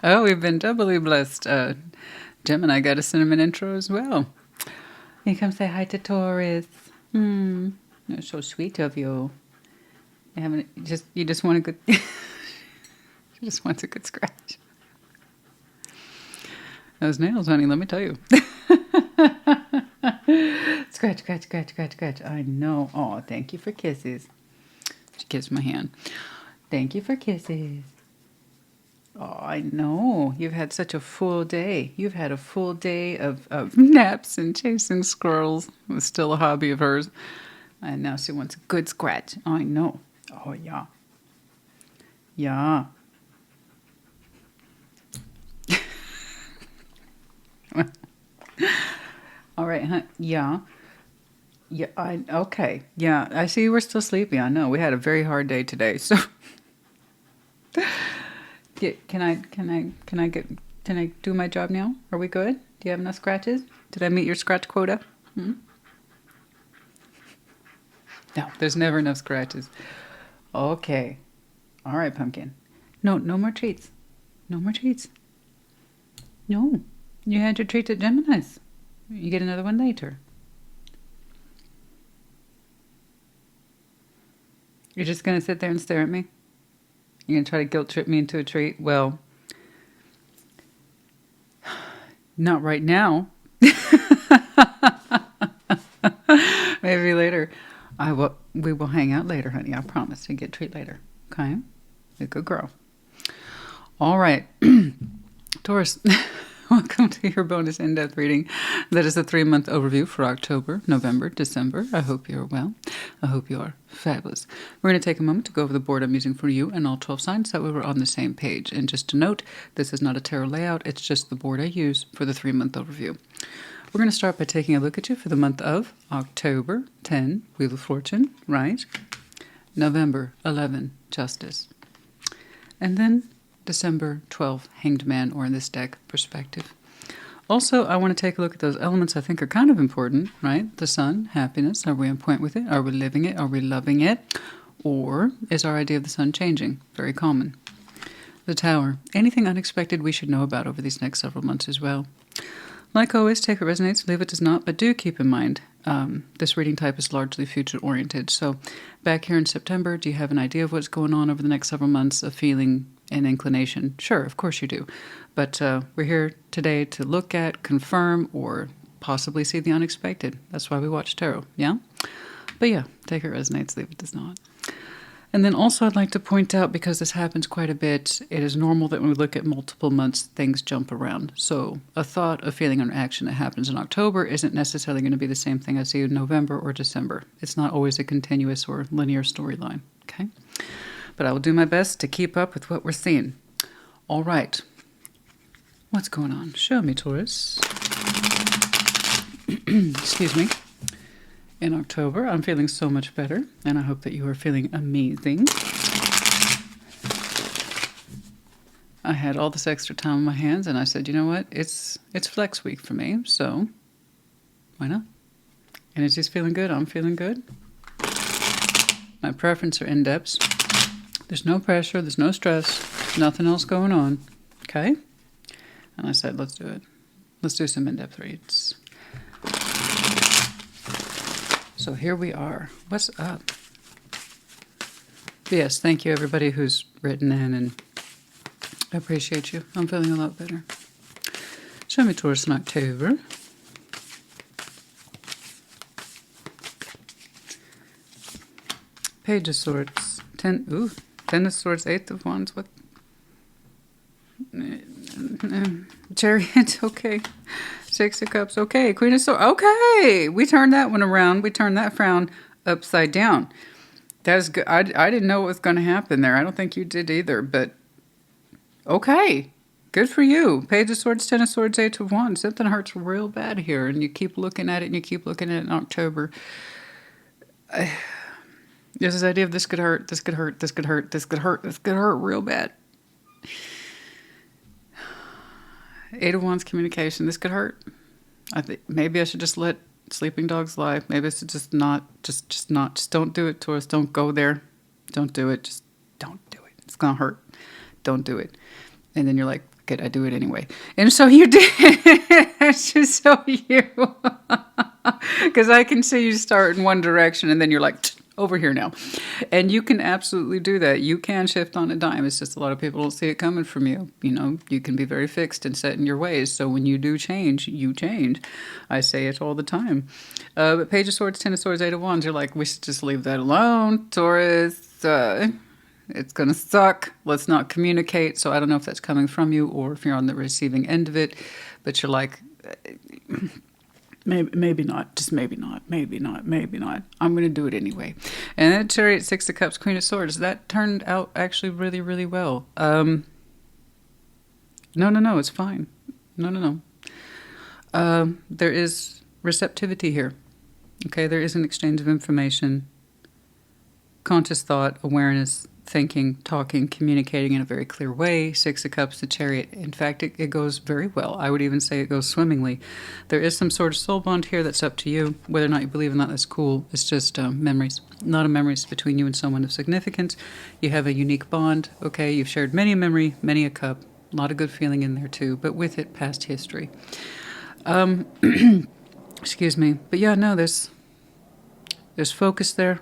Oh, we've been doubly blessed. Gemini got a cinnamon intro as well. You come say hi to Taurus. That's so sweet of you. You just want a good you just want a good scratch. Those nails, honey, let me tell you. Scratch, scratch, scratch, scratch, scratch. I know. Oh, thank you for kisses. She kissed my hand. Thank you for kisses. Oh, I know. You've had such a full day. You've had a full day of naps and chasing squirrels. It was still a hobby of hers. And now she wants a good scratch. I know. Oh, yeah. Yeah. All right, huh? Yeah. Yeah, okay. Yeah, I see we're still sleepy. I know. We had a very hard day today. So can I do my job now? Are we good? Do you have enough scratches? Did I meet your scratch quota? No, there's never enough scratches. Okay. All right, pumpkin. No more treats. No more treats. No. You had your treat at Gemini's. You get another one later. You're just going to sit there and stare at me? You're going to try to guilt trip me into a treat? Well, not right now. Maybe later. We will hang out later, honey. I promise. You get a treat later. Okay? You're a good girl. All right. Taurus, welcome to your bonus in-depth reading. That is a 3-month overview for October, November, December. I hope you're well. I hope you are fabulous. We're going to take a moment to go over the board I'm using for you and all 12 signs so that we were on the same page. And just to note, this is not a tarot layout. It's just the board I use for the 3-month overview. We're going to start by taking a look at you for the month of October, 10, Wheel of Fortune, right? November, 11, Justice. And then December 12, Hanged Man, or in this deck, Perspective. Also, I want to take a look at those elements I think are kind of important, right? The sun, happiness. Are we on point with it? Are we living it? Are we loving it? Or is our idea of the sun changing? Very common. The Tower. Anything unexpected we should know about over these next several months as well. Like always, take what resonates, leave what does not, but do keep in mind this reading type is largely future-oriented. So back here in September, do you have an idea of what's going on over the next several months, a feeling, an inclination? Sure, of course you do. But we're here today to look at, confirm, or possibly see the unexpected. That's why we watch tarot, yeah? But yeah, take it resonates, leave it does not. And then also I'd like to point out, because this happens quite a bit, it is normal that when we look at multiple months, things jump around. So a thought, a feeling, or an action that happens in October isn't necessarily going to be the same thing I see in November or December. It's not always a continuous or linear storyline, okay? But I will do my best to keep up with what we're seeing. All right. What's going on? Show me, Taurus. Excuse me. In October, I'm feeling so much better, and I hope that you are feeling amazing. I had all this extra time on my hands, and I said, you know what? It's flex week for me, so why not? Energy's feeling good. I'm feeling good. My preference are in-depths. There's no pressure. There's no stress. Nothing else going on. Okay? And I said, let's do it. Let's do some in-depth reads. So here we are. What's up? Yes, thank you everybody who's written in, and I appreciate you. I'm feeling a lot better. Show me Taurus in October. Page of Swords. 10 of Swords, 8 of Wands. What? Chariot, okay. 6 of Cups, okay. Queen of Swords, okay. We turned that one around. We turned that frown upside down. That is good. I didn't know what was going to happen there. I don't think you did either, but okay. Good for you. Page of Swords, 10 of Swords, 8 of Wands. Something hurts real bad here, and you keep looking at it, and you keep looking at it in October. There's this idea of this could hurt, this could hurt, this could hurt, this could hurt, this could hurt real bad. 8 of Wands, communication. This could hurt. I think maybe I should just let sleeping dogs lie. Maybe I should just don't do it, Taurus. Don't go there. Don't do it. Just don't do it. It's going to hurt. Don't do it. And then you're like, good, I do it anyway. And so you did. It's just so you. Because I can see you start in one direction and then you're like, over here now. And you can absolutely do that. You can shift on a dime. It's just a lot of people don't see it coming from you. You know, you can be very fixed and set in your ways. So when you do change, you change. I say it all the time. But Page of Swords, Ten of Swords, Eight of Wands, you're like, we should just leave that alone, Taurus. It's going to suck. Let's not communicate. So I don't know if that's coming from you or if you're on the receiving end of it. But you're like... Maybe not, just maybe not. I'm going to do it anyway. And then Chariot, Six of Cups, Queen of Swords. That turned out actually really, really well. No, it's fine. No. There is receptivity here. Okay, there is an exchange of information, conscious thought, awareness, thinking, talking, communicating in a very clear way. Six of Cups, the Chariot. In fact, it goes very well. I would even say it goes swimmingly. There is some sort of soul bond here that's up to you. Whether or not you believe in that, that's cool. It's just memories. A lot of memories between you and someone of significance. You have a unique bond. Okay, you've shared many a memory, many a cup. A lot of good feeling in there too, but with it, past history. Excuse me. But yeah, no, there's focus there.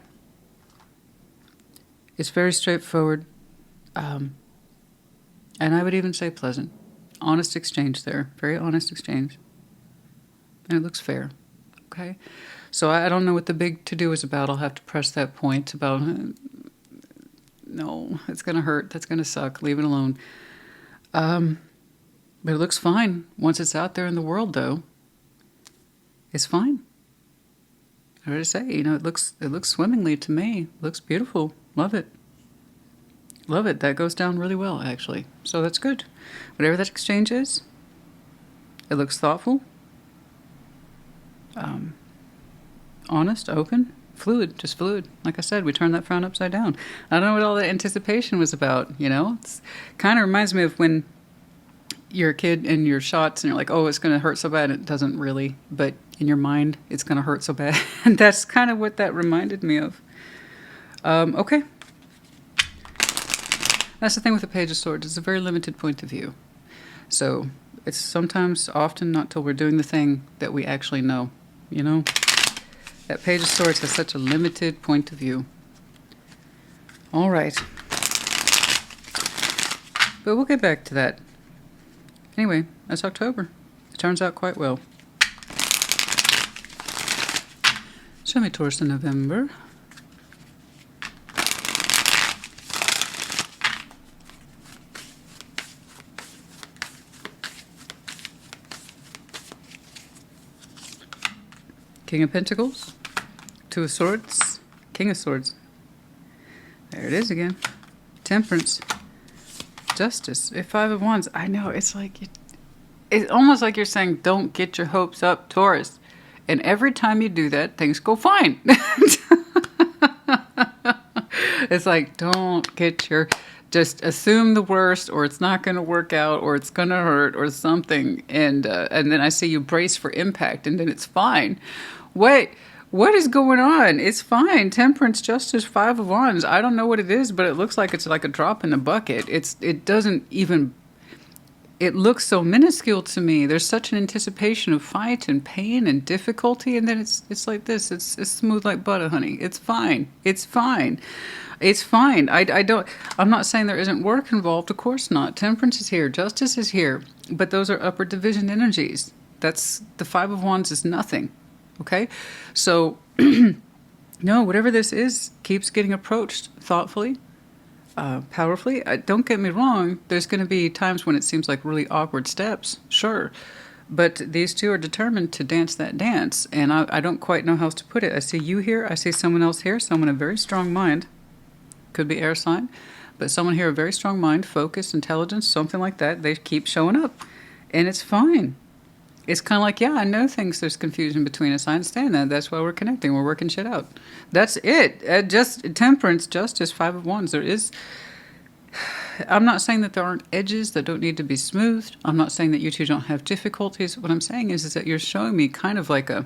It's very straightforward, and I would even say pleasant. Honest exchange there, very honest exchange. And it looks fair, okay? So I don't know what the big to-do is about. I'll have to press that point about, no, it's going to hurt, that's going to suck, leave it alone. But it looks fine. Once it's out there in the world, though, it's fine. I would say, you know, it looks swimmingly to me. It looks beautiful. Love it. Love it. That goes down really well, actually. So that's good. Whatever that exchange is, it looks thoughtful, honest, open, fluid, just fluid. Like I said, we turned that frown upside down. I don't know what all that anticipation was about, you know? It's kind of reminds me of when you're a kid and you're shots and you're like, oh, it's going to hurt so bad. It doesn't really, but in your mind, it's going to hurt so bad. And that's kind of what that reminded me of. Okay. That's the thing with the Page of Swords. It's a very limited point of view. So it's sometimes, often, not till we're doing the thing that we actually know, you know? That Page of Swords has such a limited point of view. All right. But we'll get back to that. Anyway, that's October. It turns out quite well. Show me Taurus in November. King of Pentacles, Two of Swords, King of Swords. There it is again. Temperance, Justice, Five of Wands. I know, it's like, it's almost like you're saying, don't get your hopes up, Taurus. And every time you do that, things go fine. It's like, don't get your, just assume the worst, or it's not going to work out, or it's going to hurt, or something. And then I see you brace for impact, and then it's fine. Wait, what is going on? It's fine. Temperance, Justice, Five of Wands. I don't know what it is, but it looks like it's like a drop in the bucket. It doesn't even, it looks so minuscule to me. There's such an anticipation of fight and pain and difficulty, and then it's like this. It's smooth like butter, honey. It's fine. It's fine. It's fine. I'm not saying there isn't work involved. Of course not. Temperance is here. Justice is here. But those are upward division energies. That's, the Five of Wands is nothing. Okay? So, no, whatever this is keeps getting approached thoughtfully, powerfully. Don't get me wrong. There's going to be times when it seems like really awkward steps. Sure. But these two are determined to dance that dance. And I don't quite know how else to put it. I see you here. I see someone else here. Someone of very strong mind. Could be air sign. But someone here, a very strong mind, focus, intelligence, something like that. They keep showing up. And it's fine. It's kind of like, yeah, I know there's confusion between us. I understand that. That's why we're connecting. We're working shit out. That's it. Just Temperance, Justice, Five of Wands. There is, I'm not saying that there aren't edges that don't need to be smoothed. I'm not saying that you two don't have difficulties. What I'm saying is that you're showing me kind of like a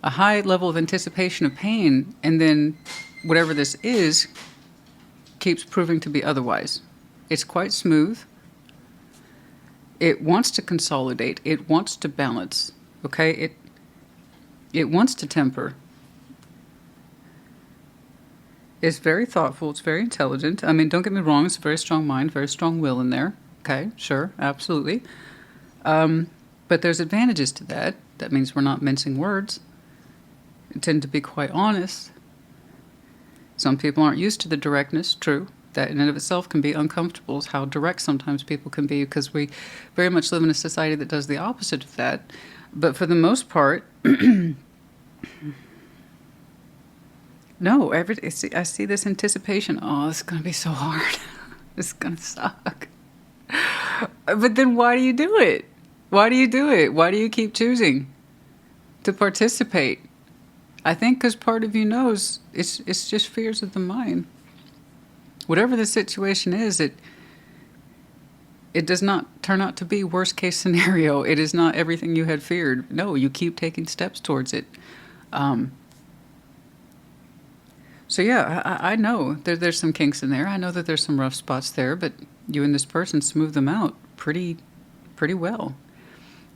high level of anticipation of pain, and then whatever this is keeps proving to be otherwise. It's quite smooth. It wants to consolidate. It wants to balance. Okay? It wants to temper. It's very thoughtful. It's very intelligent. I mean, don't get me wrong. It's a very strong mind, very strong will in there. Okay, sure, absolutely. But there's advantages to that. That means we're not mincing words. We tend to be quite honest. Some people aren't used to the directness, true. That in and of itself can be uncomfortable, is how direct sometimes people can be, because we very much live in a society that does the opposite of that. But for the most part, no, I see this anticipation. Oh, this is going to be so hard. This is going to suck. But then why do you do it? Why do you do it? Why do you keep choosing to participate? I think because part of you knows it's just fears of the mind. Whatever the situation is, it does not turn out to be worst case scenario. It is not everything you had feared. No, you keep taking steps towards it. So yeah, I know there's some kinks in there. I know that there's some rough spots there, but you and this person smooth them out pretty well.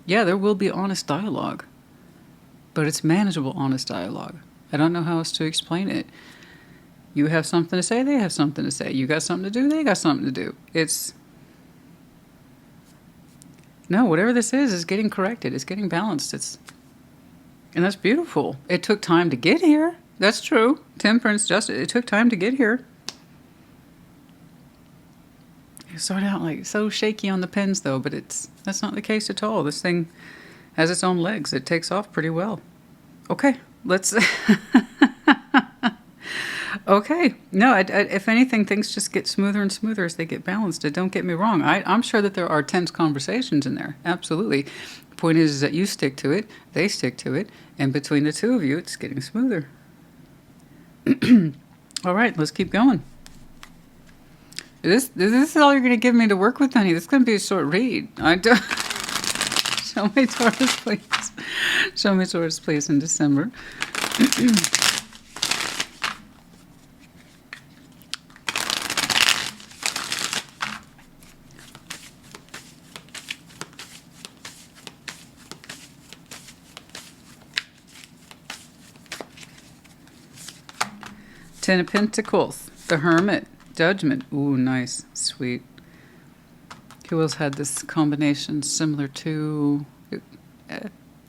Yeah, there will be honest dialogue, but it's manageable honest dialogue. I don't know how else to explain it. You have something to say, they have something to say. You got something to do, they got something to do. No, whatever this is getting corrected. It's getting balanced. And that's beautiful. It took time to get here. That's true. Temperance, justice, it took time to get here. You start out like so shaky on the pins though, but that's not the case at all. This thing has its own legs. It takes off pretty well. Okay, let's... Okay. No, if anything, things just get smoother and smoother as they get balanced. Don't get me wrong. I'm sure that there are tense conversations in there. Absolutely. The point is that you stick to it, they stick to it, and between the two of you, it's getting smoother. All right, let's keep going. This is all you're going to give me to work with, honey. This is going to be a short read. Show me Taurus, please. Show me Taurus, please, in December. Ten of Pentacles, the Hermit, Judgment. Ooh, nice, sweet. Who else had this combination similar to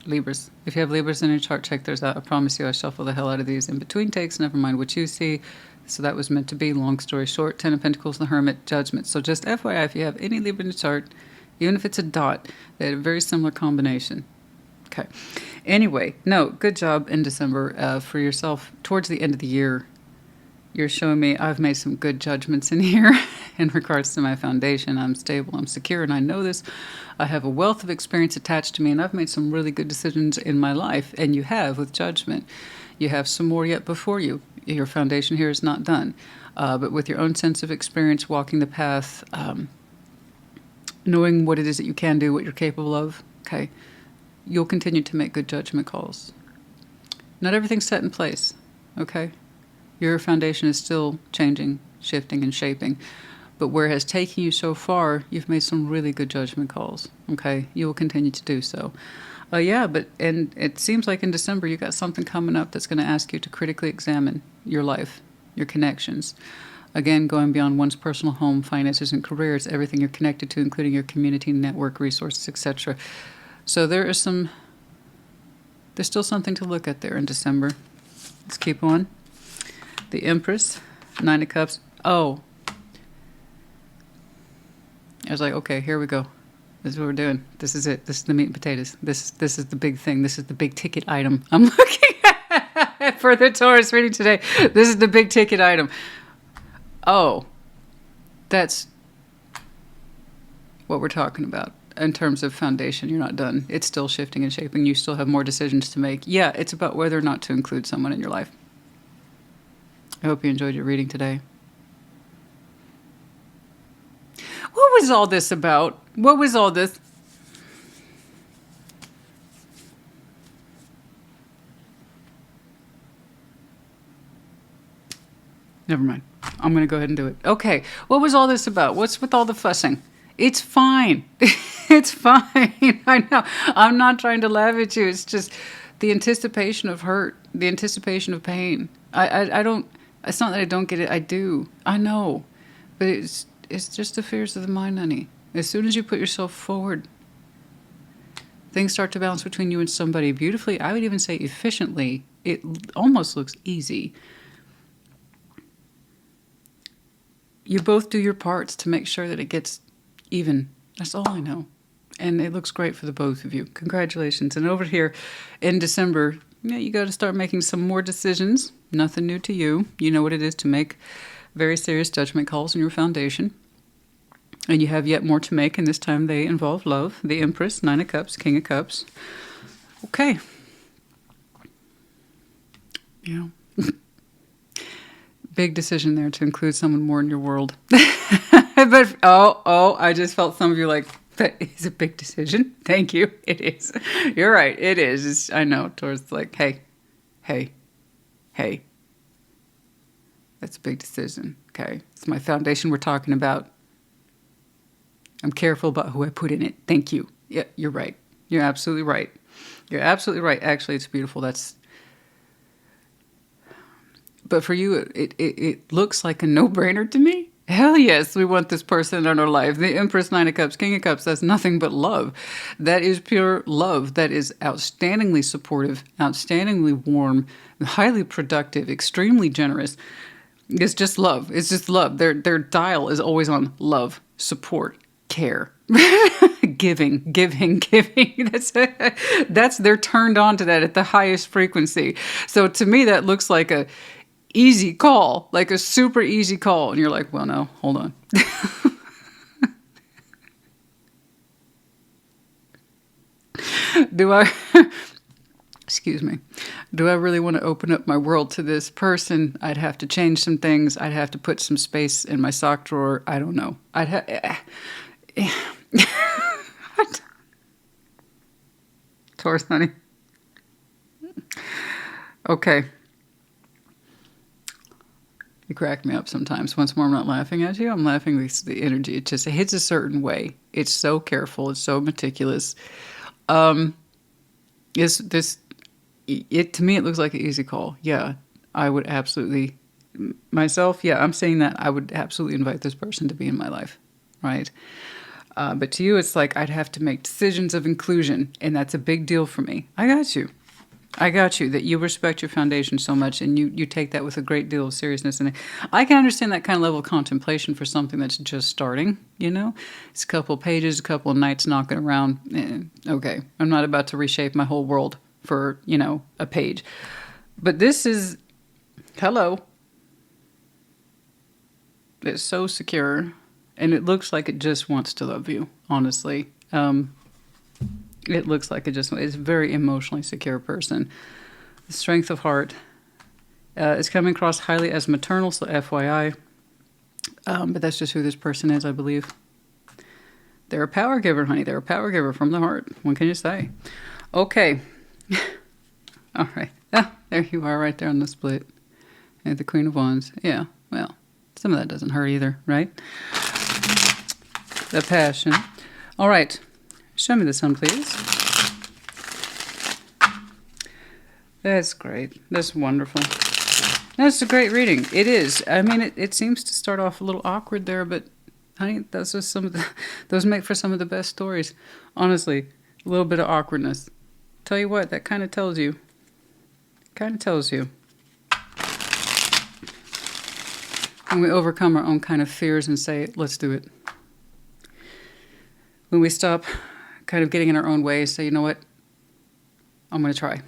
Libras? If you have Libras in your chart, check theirs out. I promise you I shuffle the hell out of these. In between takes, never mind what you see. So that was meant to be, long story short. Ten of Pentacles, the Hermit, Judgment. So just FYI, if you have any Libra in your chart, even if it's a dot, they had a very similar combination. Okay. Anyway, no, good job in December for yourself. Towards the end of the year, you're showing me I've made some good judgments in here in regards to my foundation. I'm stable, I'm secure, and I know this. I have a wealth of experience attached to me, and I've made some really good decisions in my life, and you have with Judgment. You have some more yet before you. Your foundation here is not done. But with your own sense of experience, walking the path, knowing what it is that you can do, what you're capable of, okay, you'll continue to make good judgment calls. Not everything's set in place, okay? Your foundation is still changing, shifting, and shaping. But where it has taken you so far, you've made some really good judgment calls. Okay? You will continue to do so. And it seems like in December you got something coming up that's going to ask you to critically examine your life, your connections. Again, going beyond one's personal home, finances, and careers, everything you're connected to, including your community, network, resources, etc. So there's still something to look at there in December. Let's keep on. The Empress, Nine of Cups. Oh. I was like, okay, here we go. This is what we're doing. This is it. This is the meat and potatoes. This is the big thing. This is the big ticket item I'm looking at for the Taurus reading today. This is the big ticket item. Oh. That's what we're talking about. In terms of foundation, you're not done. It's still shifting and shaping. You still have more decisions to make. Yeah, it's about whether or not to include someone in your life. I hope you enjoyed your reading today. What was all this about? What was all this? Never mind. I'm going to go ahead and do it. Okay. What was all this about? What's with all the fussing? It's fine. It's fine. I know. I'm not trying to laugh at you. It's just the anticipation of hurt, the anticipation of pain. I don't, it's not that I don't get it. I do. I know. But it's just the fears of the mind, honey. As soon as you put yourself forward, things start to balance between you and somebody beautifully. I would even say efficiently. It almost looks easy. You both do your parts to make sure that it gets even. That's all I know. And it looks great for the both of you. Congratulations. And over here in December, yeah, you got to start making some more decisions. Nothing new to you. You know what it is to make very serious judgment calls in your foundation. And you have yet more to make, and this time they involve love. The Empress, Nine of Cups, King of Cups. Okay. Yeah. Big decision there to include someone more in your world. But, I just felt some of you like, that is a big decision. Thank you. It is. You're right. It is. I know. Taurus like, hey. That's a big decision. Okay. It's my foundation we're talking about. I'm careful about who I put in it. Thank you. Yeah, you're right. You're absolutely right. You're absolutely right. Actually, it's beautiful. But for you, it looks like a no-brainer to me. Hell yes, we want this person in our life. The Empress, Nine of Cups, King of Cups, that's nothing but love. That is pure love. That is outstandingly supportive, outstandingly warm, highly productive, extremely generous. It's just love. It's just love. Their dial is always on love, support, care. Giving. They're turned on to that at the highest frequency. So to me, that looks like a easy call, like a super easy call. And you're like, well, no, hold on. Excuse me. Do I really want to open up my world to this person? I'd have to change some things. I'd have to put some space in my sock drawer. I don't know. Taurus, honey. Okay. You crack me up sometimes. Once more, I'm not laughing at you. I'm laughing at the energy. It just hits a certain way. It's so careful. It's so meticulous. To me, it looks like an easy call. Yeah, I would absolutely, myself, yeah, I'm saying that I would absolutely invite this person to be in my life, right? But to you, it's like I'd have to make decisions of inclusion, and that's a big deal for me. I got you, that you respect your foundation so much, and you take that with a great deal of seriousness. And I can understand that kind of level of contemplation for something that's just starting, you know? It's a couple of pages, a couple of nights knocking around. Okay, I'm not about to reshape my whole world for, a page. But this is, hello. It's so secure, and it looks like it just wants to love you, honestly. It looks like it's a very emotionally secure person. The strength of heart is coming across highly as maternal, so FYI. But that's just who this person is, I believe. They're a power giver, honey. They're a power giver from the heart. What can you say? Okay. All right. Ah, there you are right there on the split. And the Queen of Wands. Yeah, well, some of that doesn't hurt either, right? The Passion. All right. Show me the sun, please. That's great. That's wonderful. That's a great reading. It is. I mean, it seems to start off a little awkward there, but honey, those are those make for some of the best stories. Honestly, a little bit of awkwardness. Tell you what, that kind of tells you. When we overcome our own kind of fears and say, let's do it. When we stop kind of getting in our own way, say, you know what, I'm going to try.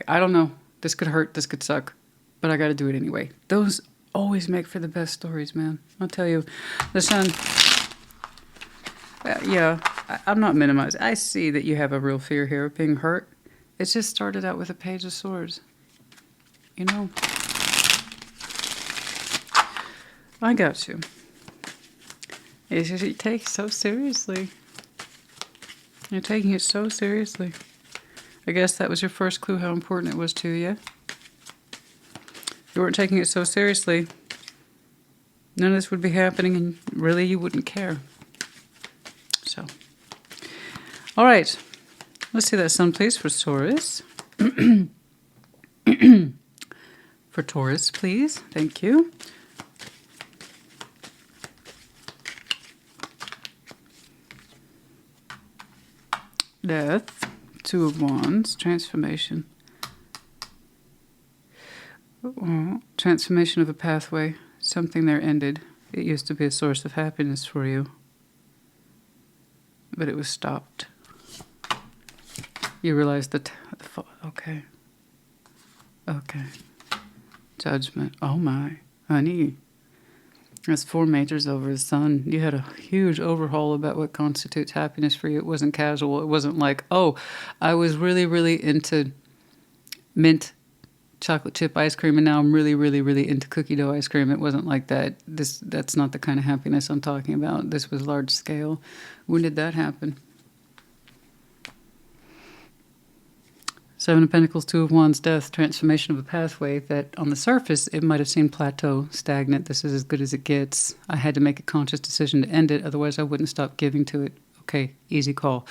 I don't know, this could hurt, this could suck, but I got to do it anyway. Those always make for the best stories, man. I'll tell you, the sun, I'm not minimizing. I see that you have a real fear here of being hurt. It just started out with a Page of Swords. I got you. You take it so seriously. You're taking it so seriously. I guess that was your first clue how important it was to you. you weren't taking it so seriously, none of this would be happening, and really you wouldn't care. So, all right. Let's see that sun, please, for Taurus. For Taurus, please. Thank you. Death. Two of Wands. Transformation. Transformation of a pathway. Something there ended. It used to be a source of happiness for you, but it was stopped. You realize that... Okay. Okay. Judgment. Oh my. Honey. That's 4 majors over the sun. You had a huge overhaul about what constitutes happiness for you. It wasn't casual. It wasn't like, oh, I was really, really into mint chocolate chip ice cream, and now I'm really, really, really into cookie dough ice cream. It wasn't like that. That's not the kind of happiness I'm talking about. This was large scale. When did that happen? 7 of Pentacles, 2 of Wands, death, transformation of a pathway that on the surface it might have seemed plateau, stagnant. This is as good as it gets. I had to make a conscious decision to end it, otherwise I wouldn't stop giving to it. Okay, easy call.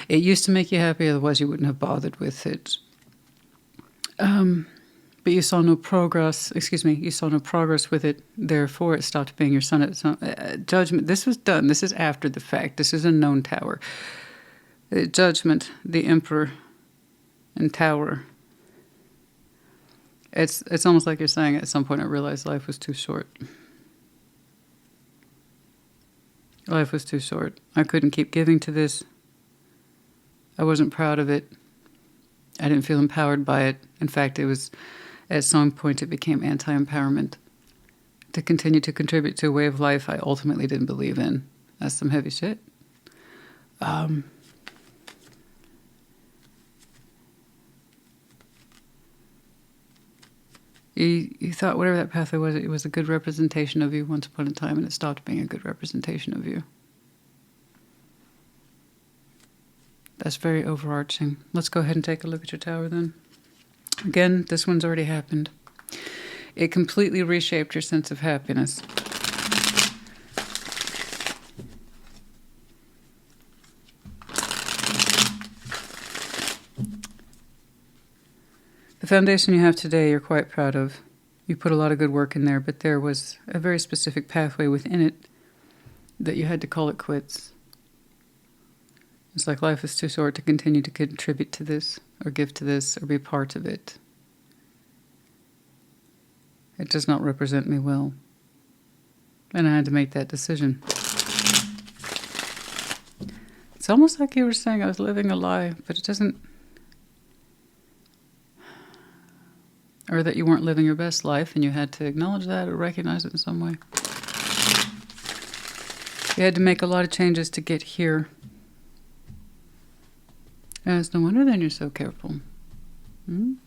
It used to make you happy, otherwise you wouldn't have bothered with it. But you saw no progress, you saw no progress with it, therefore it stopped being your sun. Judgment, this was done. This is after the fact. This is a known tower. Judgment, the Emperor, and Tower. It's almost like you're saying at some point I realized life was too short. Life was too short. I couldn't keep giving to this. I wasn't proud of it. I didn't feel empowered by it. In fact, it was, at some point, it became anti-empowerment. To continue to contribute to a way of life I ultimately didn't believe in. That's some heavy shit. You thought whatever that pathway was, it was a good representation of you once upon a time, and it stopped being a good representation of you. That's very overarching. Let's go ahead and take a look at your tower then. Again, this one's already happened. It completely reshaped your sense of happiness. The foundation you have today, you're quite proud of. You put a lot of good work in there, but there was a very specific pathway within it that you had to call it quits. It's like life is too short to continue to contribute to this, or give to this, or be part of it. It does not represent me well. And I had to make that decision. It's almost like you were saying I was living a lie, but it doesn't... Or that you weren't living your best life and you had to acknowledge that or recognize it in some way. You had to make a lot of changes to get here. And it's no wonder then you're so careful. When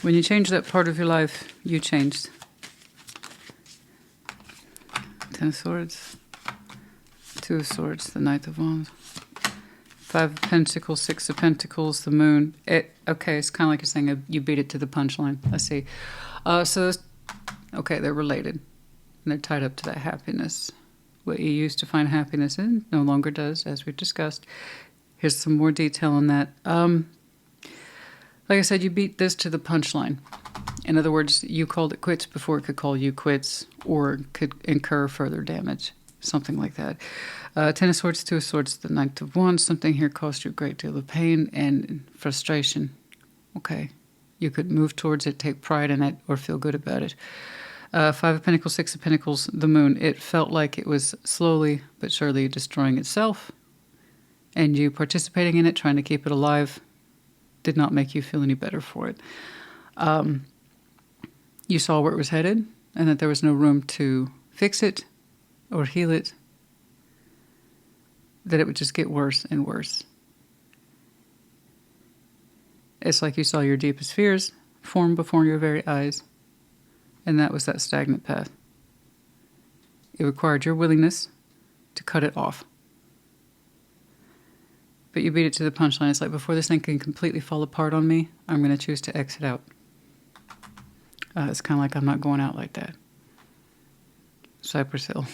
you change that part of your life, you changed. 10 of Swords, 2 of Swords, the Knight of Wands. 5 of Pentacles, 6 of Pentacles, the Moon. Okay, it's kind of like you're saying you beat it to the punchline. I see. Okay, they're related. And they're tied up to that happiness. What you used to find happiness in no longer does, as we've discussed. Here's some more detail on that. Like I said, you beat this to the punchline. In other words, you called it quits before it could call you quits or could incur further damage. Something like that. 10 of Swords, 2 of Swords, the Knight of Wands. Something here caused you a great deal of pain and frustration. Okay. You could move towards it, take pride in it, or feel good about it. 5 of Pentacles, 6 of Pentacles, the Moon. It felt like it was slowly but surely destroying itself. And you participating in it, trying to keep it alive, did not make you feel any better for it. You saw where it was headed and that there was no room to fix it or heal it, that it would just get worse and worse. It's like you saw your deepest fears form before your very eyes, and that was that stagnant path. It required your willingness to cut it off. But you beat it to the punchline. It's like, before this thing can completely fall apart on me, I'm going to choose to exit out. It's kind of like, I'm not going out like that. Cypress Hill.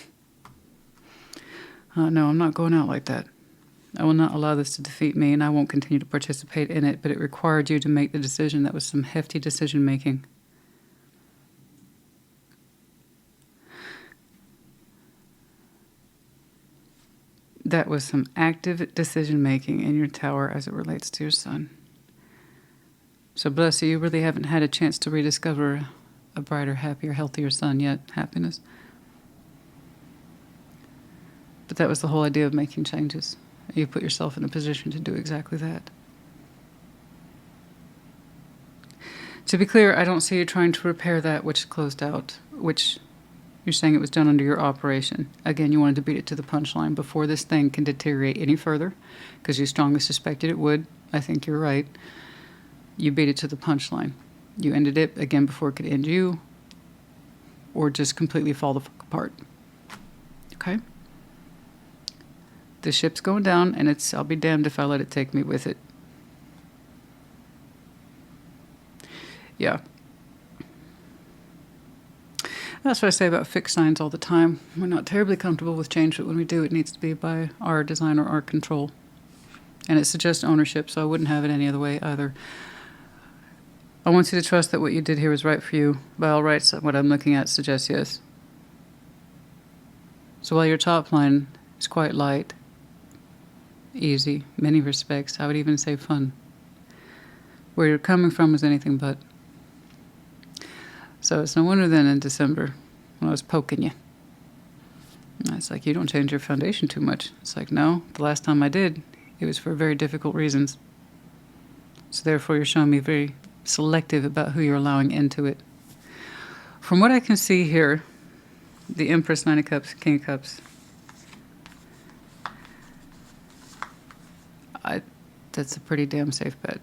No, I'm not going out like that. I will not allow this to defeat me, and I won't continue to participate in it, but it required you to make the decision. That was some hefty decision making. That was some active decision making in your tower as it relates to your sun. So bless you, you really haven't had a chance to rediscover a brighter, happier, healthier sun yet. Happiness. But that was the whole idea of making changes. You put yourself in a position to do exactly that. To be clear, I don't see you trying to repair that which closed out, which you're saying it was done under your operation. Again, you wanted to beat it to the punchline before this thing can deteriorate any further, because you strongly suspected it would. I think you're right. You beat it to the punchline. You ended it, again, before it could end you, or just completely fall the fuck apart. Okay? The ship's going down, and I'll be damned if I let it take me with it. Yeah. That's what I say about fixed signs all the time. We're not terribly comfortable with change, but when we do, it needs to be by our design or our control. And it suggests ownership, so I wouldn't have it any other way either. I want you to trust that what you did here was right for you. By all rights, what I'm looking at suggests yes. So while your top line is quite light, easy, many respects, I would even say fun, where you're coming from is anything but. So it's no wonder then in December when I was poking you. It's like, you don't change your foundation too much. It's like, no, the last time I did, it was for very difficult reasons. So therefore you're showing me very selective about who you're allowing into it. From what I can see here, the Empress, Nine of Cups, King of Cups, that's a pretty damn safe bet.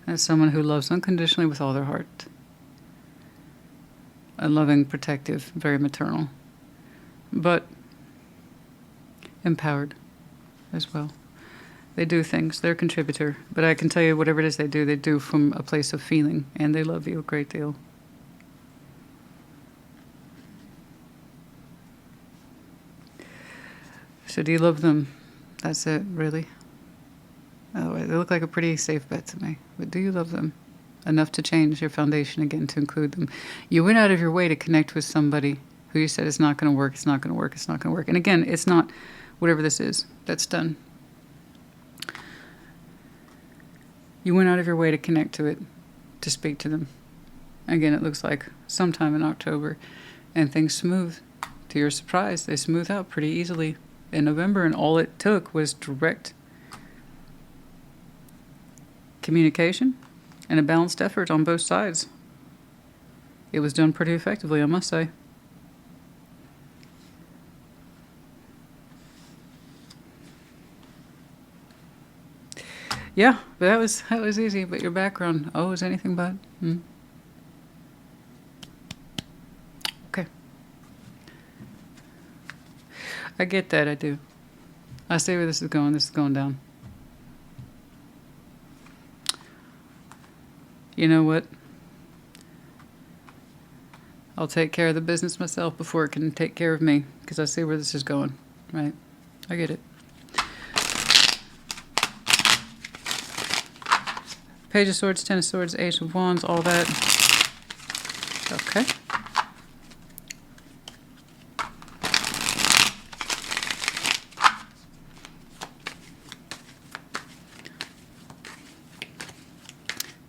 That's someone who loves unconditionally with all their heart. A loving, protective, very maternal, but empowered as well. They do things. They're a contributor. But I can tell you, whatever it is they do from a place of feeling, and they love you a great deal. So do you love them? That's it, really? Oh, they look like a pretty safe bet to me. But do you love them enough to change your foundation again to include them? You went out of your way to connect with somebody who you said, it's not going to work, it's not going to work, it's not going to work. And again, it's not whatever this is. That's done. You went out of your way to connect to it, to speak to them. Again, it looks like sometime in October. And things smooth. To your surprise, they smooth out pretty easily in November. And all it took was direct communication and a balanced effort on both sides. It was done pretty effectively, I must say. Yeah, but that was easy. But your background, is anything but. Okay. I get that, I do. I see where this is going. This is going down. You know what? I'll take care of the business myself before it can take care of me, because I see where this is going, right? I get it. Page of Swords, Ten of Swords, Ace of Wands, all that. Okay.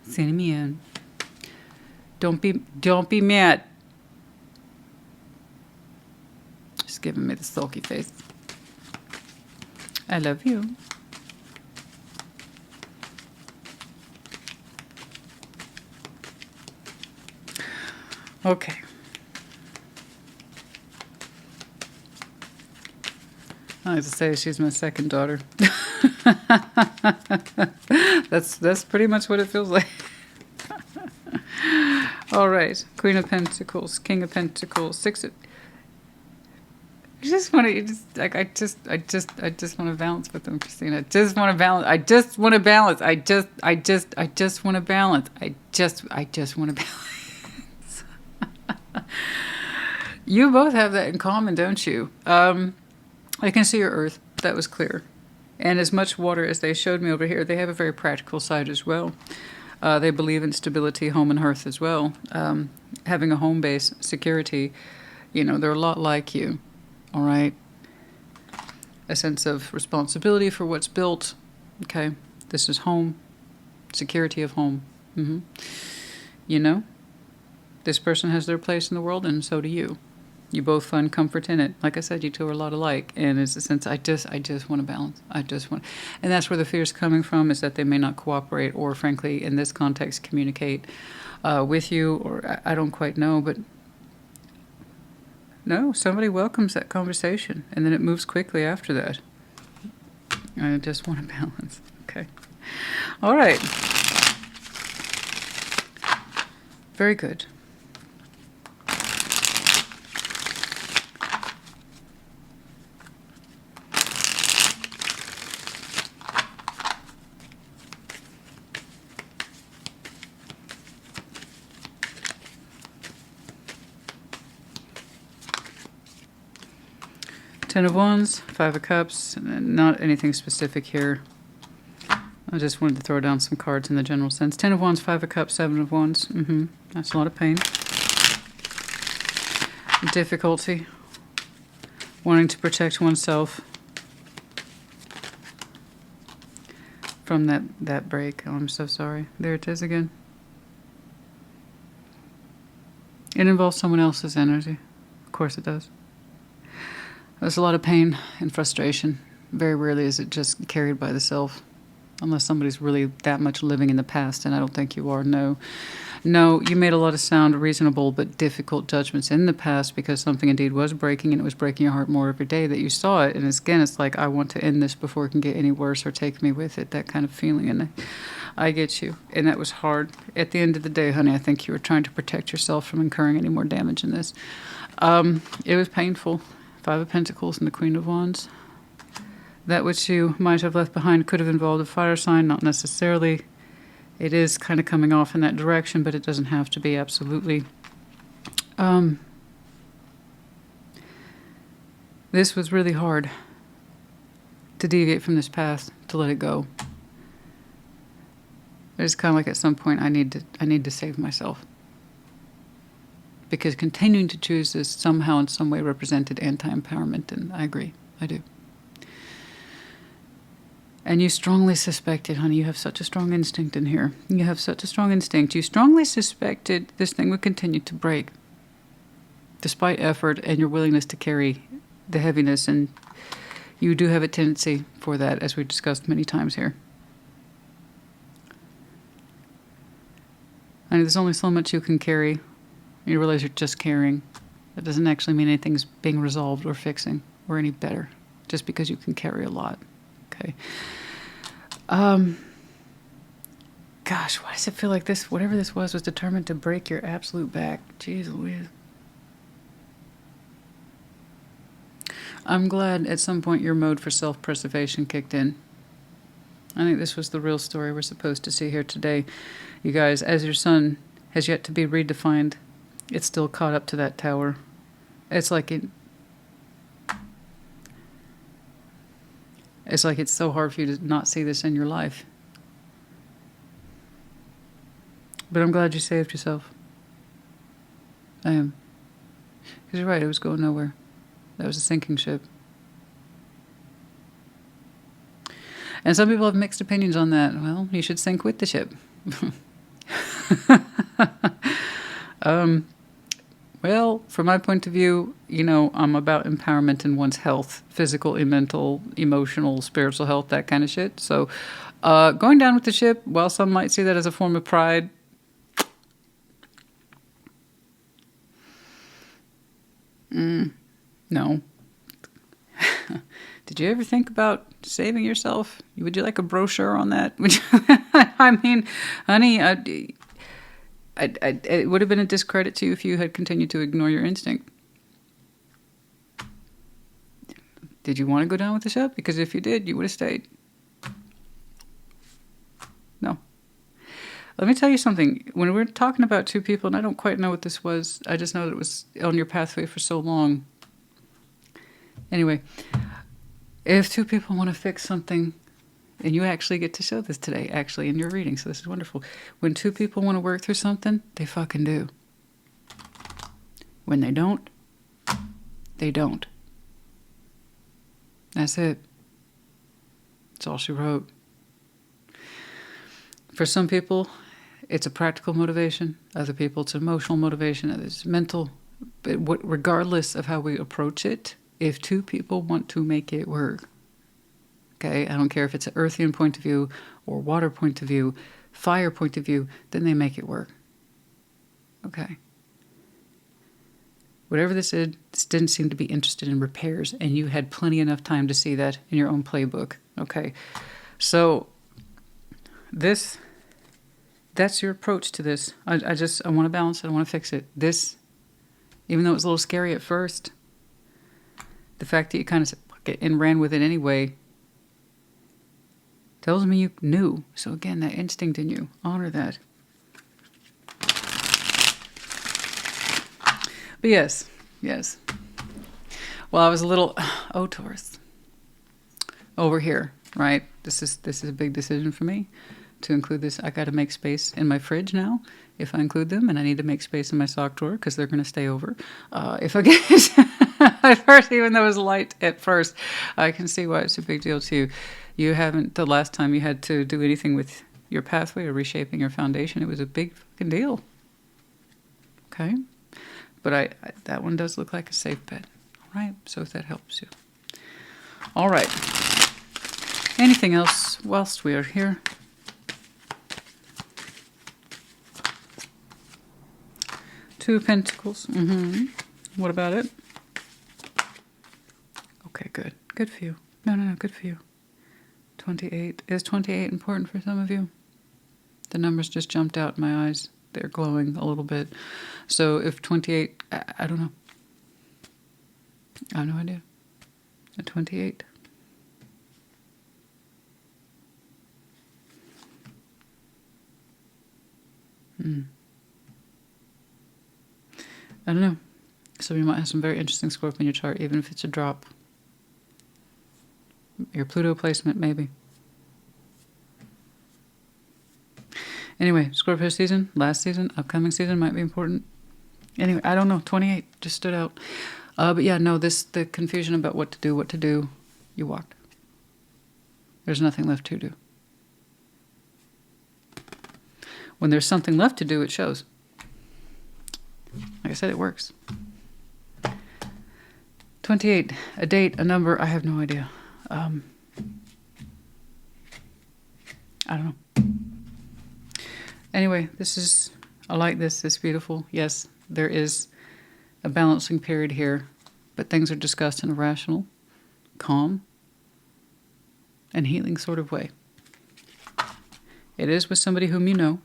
Sending me in. Don't be mad. Just giving me the sulky face. I love you. Okay. I have to say she's my second daughter. That's pretty much what it feels like. All right. Queen of Pentacles, King of Pentacles, I just want to, like, I just want to balance with them, Christina. I just want to balance. I just want to balance. I just want to balance. I just want to balance. You both have that in common, don't you? I can see your earth. That was clear. And as much water as they showed me over here, they have a very practical side as well. They believe in stability, home and hearth as well. Having a home base, security, you know, they're a lot like you. All right. A sense of responsibility for what's built. Okay. This is home. Security of home. You know, this person has their place in the world, and so do you. You both find comfort in it. Like I said, you two are a lot alike. And it's a sense, I just want to balance. And that's where the fear is coming from, is that they may not cooperate or, frankly, in this context, communicate with you. Or I don't quite know, but no, somebody welcomes that conversation, and then it moves quickly after that. I just want to balance. Okay. All right. Very good. Ten of Wands, Five of Cups, not anything specific here. I just wanted to throw down some cards in the general sense. Ten of Wands, Five of Cups, Seven of Wands. That's a lot of pain. Difficulty. Wanting to protect oneself from that break. Oh, I'm so sorry. There it is again. It involves someone else's energy. Of course it does. There's a lot of pain and frustration. Very rarely is it just carried by the self. Unless somebody's really that much living in the past, and I don't think you are. No, you made a lot of sound reasonable but difficult judgments in the past because something indeed was breaking, and it was breaking your heart more every day that you saw it. And again, it's like, I want to end this before it can get any worse or take me with it, that kind of feeling. And I get you. And that was hard. At the end of the day, honey, I think you were trying to protect yourself from incurring any more damage in this. It was painful. Five of Pentacles and the Queen of Wands. That which you might have left behind could have involved a fire sign, not necessarily. It is kind of coming off in that direction, but it doesn't have to be, absolutely. This was really hard to deviate from this path, to let it go. It's kind of like at some point I need to save myself. Because continuing to choose this somehow in some way represented anti-empowerment, and I agree. I do. And you strongly suspected, honey, you have such a strong instinct in here. You have such a strong instinct. You strongly suspected this thing would continue to break, despite effort and your willingness to carry the heaviness. And you do have a tendency for that, as we've discussed many times here. And there's only so much you can carry. You realize you're just carrying. That doesn't actually mean anything's being resolved or fixing or any better, just because you can carry a lot. Okay. Gosh, why does it feel like this, whatever this was determined to break your absolute back? Jeez Louise. I'm glad at some point your mode for self-preservation kicked in. I think this was the real story we're supposed to see here today. You guys, as your sun has yet to be redefined, it's still caught up to that tower. It's like it's so hard for you to not see this in your life. But I'm glad you saved yourself. I am. Because you're right, it was going nowhere. That was a sinking ship. And some people have mixed opinions on that. Well, you should sink with the ship. Well, from my point of view, I'm about empowerment in one's health, physical, mental, emotional, spiritual health, that kind of shit. So going down with the ship, while some might see that as a form of pride, no. Did you ever think about saving yourself? Would you like a brochure on that? I mean, honey, it would have been a discredit to you if you had continued to ignore your instinct. Did you want to go down with the ship? Because if you did, you would have stayed. No. Let me tell you something. When we're talking about two people, and I don't quite know what this was, I just know that it was on your pathway for so long. Anyway, if two people want to fix something, and you actually get to show this today, actually, in your reading, so this is wonderful. When two people want to work through something, they fucking do. When they don't, they don't. That's it. That's all she wrote. For some people, it's a practical motivation. Other people, it's emotional motivation. Others, mental. But regardless of how we approach it, if two people want to make it work, okay, I don't care if it's an earthian point of view or water point of view, fire point of view, then they make it work. Okay. Whatever this is, this didn't seem to be interested in repairs, and you had plenty enough time to see that in your own playbook. Okay. So that's your approach to this. I want to balance it. I want to fix it. This, even though it was a little scary at first, the fact that you kind of said, fuck it, and ran with it anyway, tells me you knew. So again, that instinct in you, honor that. But yes. Well, I was a little, Taurus. Over here, right? This is a big decision for me to include this. I got to make space in my fridge now if I include them, and I need to make space in my sock drawer because they're going to stay over. If I get at first, even though it was light at first, I can see why it's a big deal to you. You haven't, the last time you had to do anything with your pathway or reshaping your foundation, it was a big fucking deal. Okay? But I that one does look like a safe bet. All right? So if that helps you. All right. Anything else whilst we are here? Two of Pentacles. What about it? Okay, good. Good for you. No, good for you. 28. Is 28 important for some of you? The numbers just jumped out in my eyes. They're glowing a little bit. So if 28, I don't know. I have no idea. A 28. I don't know. So you might have some very interesting Scorpio in your chart, even if it's a drop. Your Pluto placement, maybe. Anyway, Scorpio season, last season, upcoming season might be important. Anyway, I don't know. 28 just stood out. But yeah, no, the confusion about what to do, you walked. There's nothing left to do. When there's something left to do, it shows. Like I said, it works. 28, a date, a number, I have no idea. I don't know. Anyway, I like this. It's beautiful. Yes, there is a balancing period here, but things are discussed in a rational, calm, and healing sort of way. It is with somebody whom you know.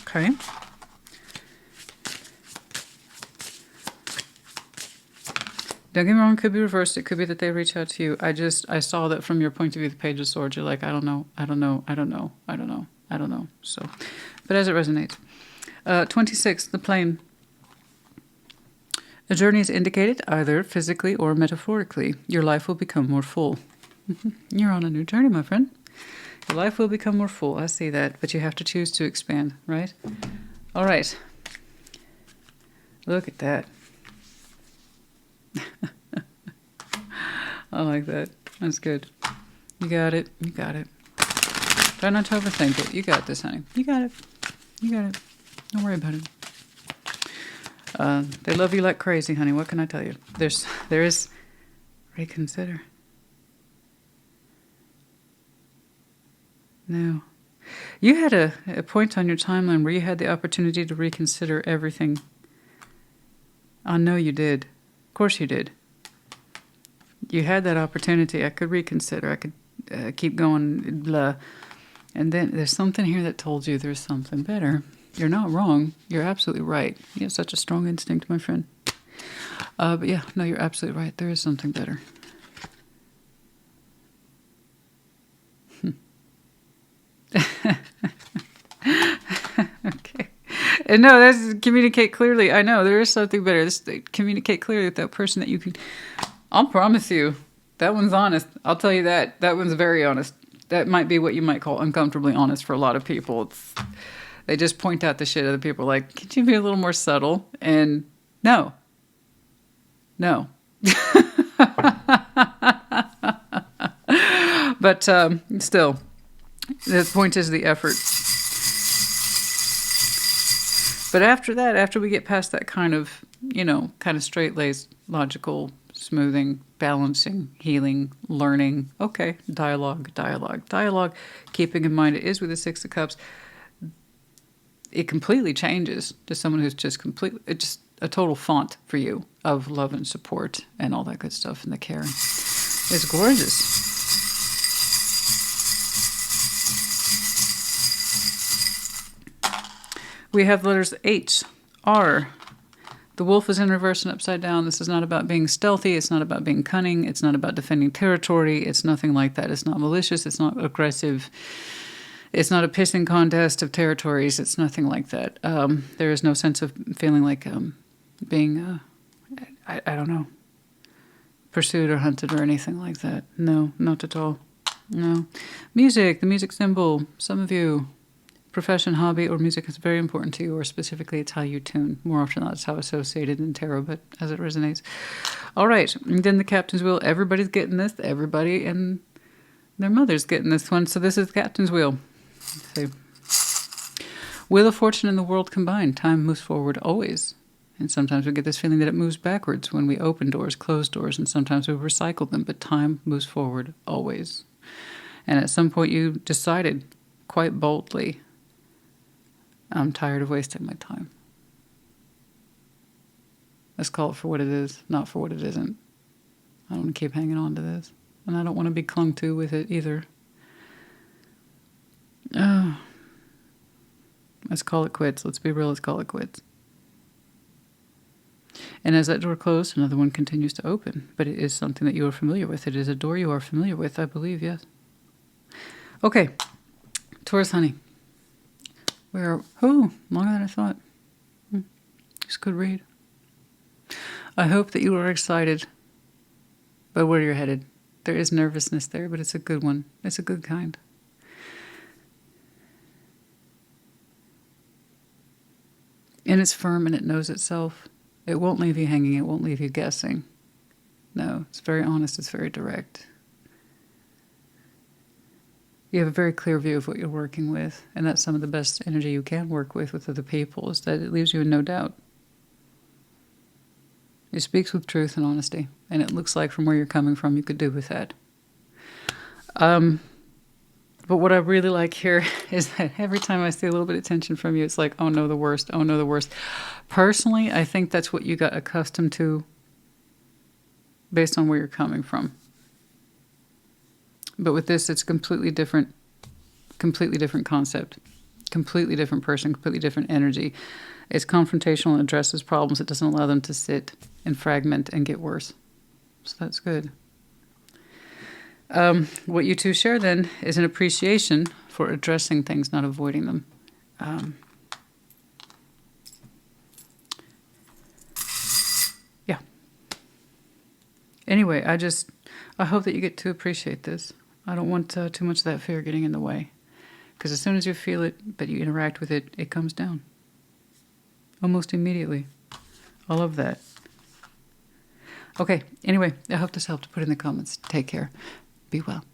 Okay. Don't get me wrong, it could be reversed. It could be that they reach out to you. I saw that from your point of view, the Page of Swords. You're like, I don't know. So, but as it resonates. 26, the plane. A journey is indicated either physically or metaphorically. Your life will become more full. You're on a new journey, my friend. Your life will become more full. I see that, but you have to choose to expand, right? All right. Look at that. I like that. That's good. You got it. Try not to overthink it. You got this, honey. You got it. Don't worry about it. They love you like crazy, honey. What can I tell you? There is reconsider. No. You had a point on your timeline where you had the opportunity to reconsider everything. I know you did. Of course you did. You had that opportunity. I could reconsider. I could keep going, blah. And then there's something here that told you there's something better. You're not wrong. You're absolutely right. You have such a strong instinct, my friend. But yeah, no, you're absolutely right. There is something better. Okay. And no, that's communicate clearly. I know there is something better. Communicate clearly with that person that you can. I'll promise you, that one's honest. I'll tell you that. That one's very honest. That might be what you might call uncomfortably honest for a lot of people. They just point out the shit other people like, could you be a little more subtle? And no. But still, the point is the effort. But after that, after we get past that kind of straight-laced, logical, smoothing, balancing, healing, learning, okay, dialogue, keeping in mind it is with the Six of Cups, it completely changes to someone who's just a total font for you of love and support and all that good stuff and the care. It's gorgeous. We have the letters H, R. The wolf is in reverse and upside down. This is not about being stealthy. It's not about being cunning. It's not about defending territory. It's nothing like that. It's not malicious. It's not aggressive. It's not a pissing contest of territories. It's nothing like that. There is no sense of feeling like being, I don't know, pursued or hunted or anything like that. No, not at all. No. Music, the music symbol. Some of you, profession, hobby, or music is very important to you, or specifically it's how you tune. More often than not, it's how associated in tarot, but as it resonates. All right, and then the Captain's Wheel. Everybody's getting this. Everybody and their mother's getting this one. So this is the Captain's Wheel. Let's see. Wheel of Fortune and the world combined. Time moves forward always. And sometimes we get this feeling that it moves backwards when we open doors, close doors, and sometimes we recycle them. But time moves forward always. And at some point you decided quite boldly, I'm tired of wasting my time. Let's call it for what it is, not for what it isn't. I don't want to keep hanging on to this. And I don't want to be clung to with it either. Let's call it quits. Let's be real, let's call it quits. And as that door closed, another one continues to open. But it is something that you are familiar with. It is a door you are familiar with, I believe, yes. Okay, Taurus, honey. Longer than I thought. Just could read. I hope that you are excited by where you're headed. There is nervousness there, but it's a good one. It's a good kind. And it's firm and it knows itself. It won't leave you hanging. It won't leave you guessing. No, it's very honest. It's very direct. You have a very clear view of what you're working with, and that's some of the best energy you can work with other people, is that it leaves you in no doubt. It speaks with truth and honesty, and it looks like from where you're coming from, you could do with that. But what I really like here is that every time I see a little bit of tension from you, it's like, oh no, the worst, oh no, the worst. Personally, I think that's what you got accustomed to based on where you're coming from. But with this, it's completely different concept, completely different person, completely different energy. It's confrontational and addresses problems. It doesn't allow them to sit and fragment and get worse. So that's good. What you two share then is an appreciation for addressing things, not avoiding them. Yeah. Anyway, I hope that you get to appreciate this. I don't want too much of that fear getting in the way. Because as soon as you feel it, but you interact with it, it comes down. Almost immediately. I love that. Okay, anyway, I hope this helped. Put in the comments. Take care. Be well.